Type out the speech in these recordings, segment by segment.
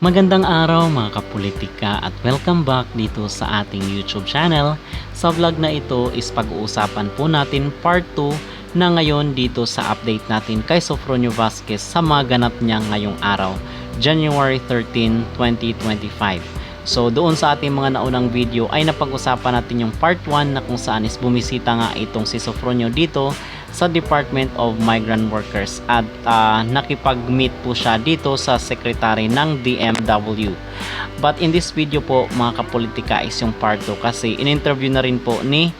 Magandang araw mga kapolitika at welcome back dito sa ating YouTube channel. Sa vlog na ito is pag-uusapan po natin part 2 na ngayon dito sa update natin kay Sofronio Vazquez sa mga ganap niya ngayong araw, January 13, 2025. So doon sa ating mga naunang video ay napag-usapan natin yung part 1 na kung saan is bumisita nga itong si Sofronio dito sa Department of Migrant Workers at nakipag-meet po siya dito sa secretary ng DMW. But in this video po mga kapolitika is yung part 2 kasi in-interview na rin po ni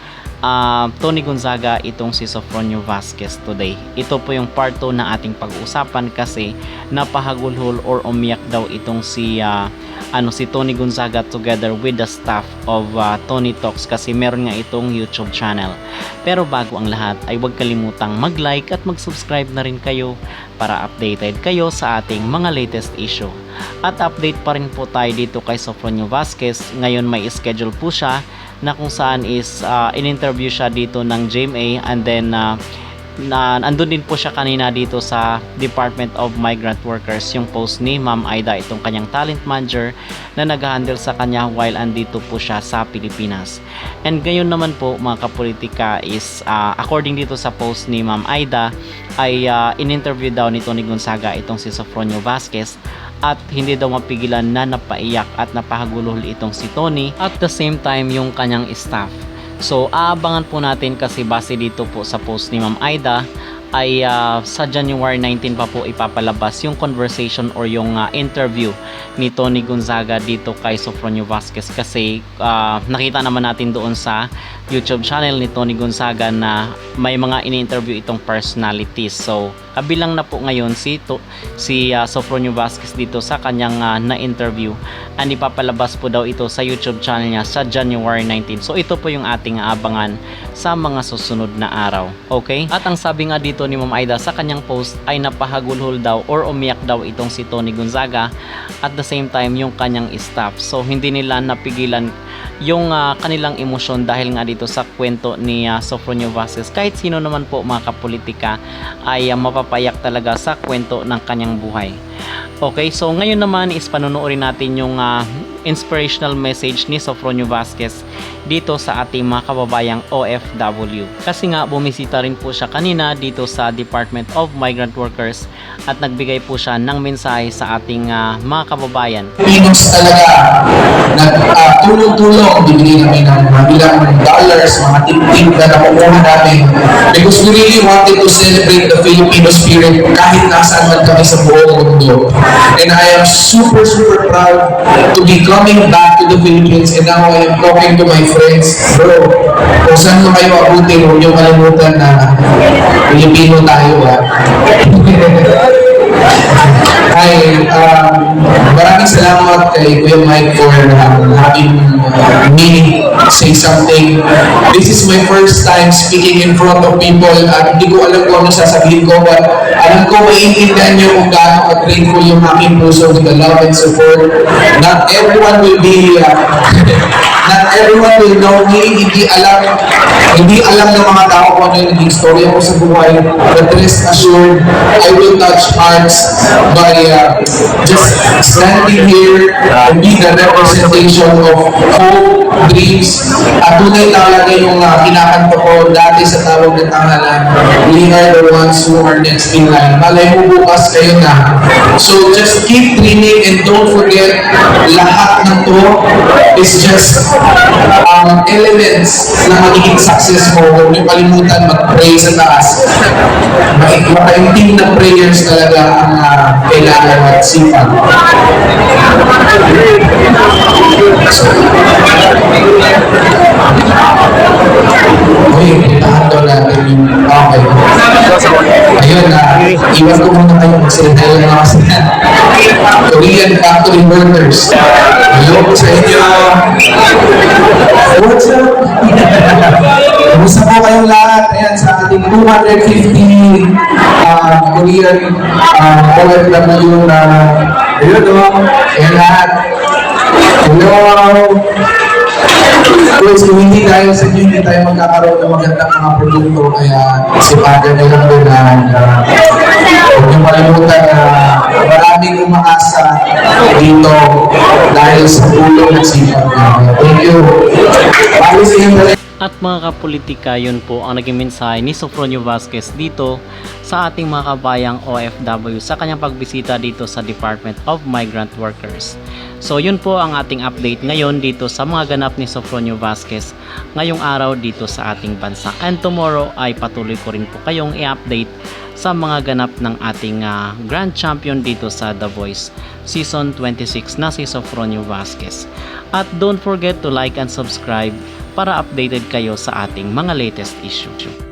Tony Gonzaga itong si Sofronio Vazquez today. Ito po yung part 2 na ating pag-uusapan kasi napahagulhol or umiyak daw itong si Tony Gonzaga together with the staff of Tony Talks kasi meron nga itong YouTube channel. Pero bago ang lahat ay huwag kalimutang mag-like at mag-subscribe na rin kayo para updated kayo sa ating mga latest issue. At update pa rin po tayo dito kay Sofronio Vazquez. Ngayon may schedule po siya na kung saan is in-interview siya dito ng GMA and then andun din po siya kanina dito sa Department of Migrant Workers yung post ni Ma'am Aida, itong kanyang talent manager na nag-handle sa kanya while andito po siya sa Pilipinas. And ngayon naman po mga kapolitika is according dito sa post ni Ma'am Aida ay in-interview daw ni Tony Gonzaga itong si Sofronio Vazquez at hindi daw mapigilan na napaiyak at napahagulhol itong si Tony at the same time yung kanyang staff. So aabangan po natin kasi base dito po sa post ni Ma'am Aida ay sa January 19 pa po ipapalabas yung conversation or yung interview ni Tony Gonzaga dito kay Sofronio Vazquez kasi nakita naman natin doon sa YouTube channel ni Tony Gonzaga na may mga ini-interview itong personalities. So kabilang na po ngayon si Sofronio Vazquez dito sa kanyang na-interview and ipapalabas po daw ito sa YouTube channel niya sa January 19. So ito po yung ating aabangan sa mga susunod na araw. Okay? At ang sabi nga dito ni Ma'am Aida sa kanyang post ay napahagulhol daw or umiyak daw itong si Tony Gonzaga at the same time yung kanyang staff. So hindi nila napigilan yung kanilang emosyon dahil nga dito sa kwento ni Sofronio Vazquez. Kahit sino naman po mga kapolitika ay mapapayak talaga sa kwento ng kanyang buhay. Okay, so ngayon naman is panunuorin natin yung inspirational message ni Sofronio Vazquez dito sa ating mga kababayang OFW. Kasi nga bumisita rin po siya kanina dito sa Department of Migrant Workers at nagbigay po siya ng mensahe sa ating mga kababayan. Pilipinos talaga tulong-tulong bibigyan namin ng mga bilang dollars, mga tip-tip na nakukuha namin because we really wanted to celebrate the Filipino spirit kahit nasaan man kami sa buong mundo. And I am super proud to be coming back to the Philippines and now I am talking to my friends. Bro, kung saan mo kayo abutin, huwag niyo kalimutan na Pilipino tayo. Hi, maraming salamat kay Kuya Mike for having me say something. This is my first time speaking in front of people at hindi ko alam kung ano sasabihin ko but alam ko maiintindihan niyo kung gaano ka-grateful yung aking puso with the love and support. Not everyone will know me. Hindi alam ng mga tao kung ano yung naging story ako sa buhay. But rest assured, I will touch hearts by just standing here and be the representation of hope, dreams, at tunay talaga yung kinakanta ko dati sa tawag ng tangalan. We are the ones who are next in line. Malay mo bukas kayo na. So just keep dreaming and don't forget, lahat ng to is just elements na magiging success mo. Huwag niyo kalimutan mag-pray sa taas. Makainting na prayers talaga ang kailangan at sipag. Pintahan daw natin yung okay. Ayun iwan ko muna kayo kasi tayo mga kasi Korean factory workers. Hello po sa inyo. What's up? Kumusta po kayong lahat? Ayan, sa ating 250 Korean OFW na ayun o. Ayan lahat. Hello. Guys, kung hindi dahil sa inyo, hindi tayo magkakaroon ng magandang mga produkto, kaya sipagan nyo lang doon na huwag niyo malimutan na marami maraming umaasa dito dahil sa tulong at sipag namin. Thank you. Bali sa inyo. At mga kapolitika, yun po ang naging mensahe ni Sofronio Vasquez dito sa ating mga kabayang OFW sa kanyang pagbisita dito sa Department of Migrant Workers. So yun po ang ating update ngayon dito sa mga ganap ni Sofronio Vasquez ngayong araw dito sa ating bansa. And tomorrow ay patuloy ko rin po kayong i-update sa mga ganap ng ating Grand Champion dito sa The Voice Season 26 na si Sofronio Vasquez. At don't forget to like and subscribe para updated kayo sa ating mga latest issue.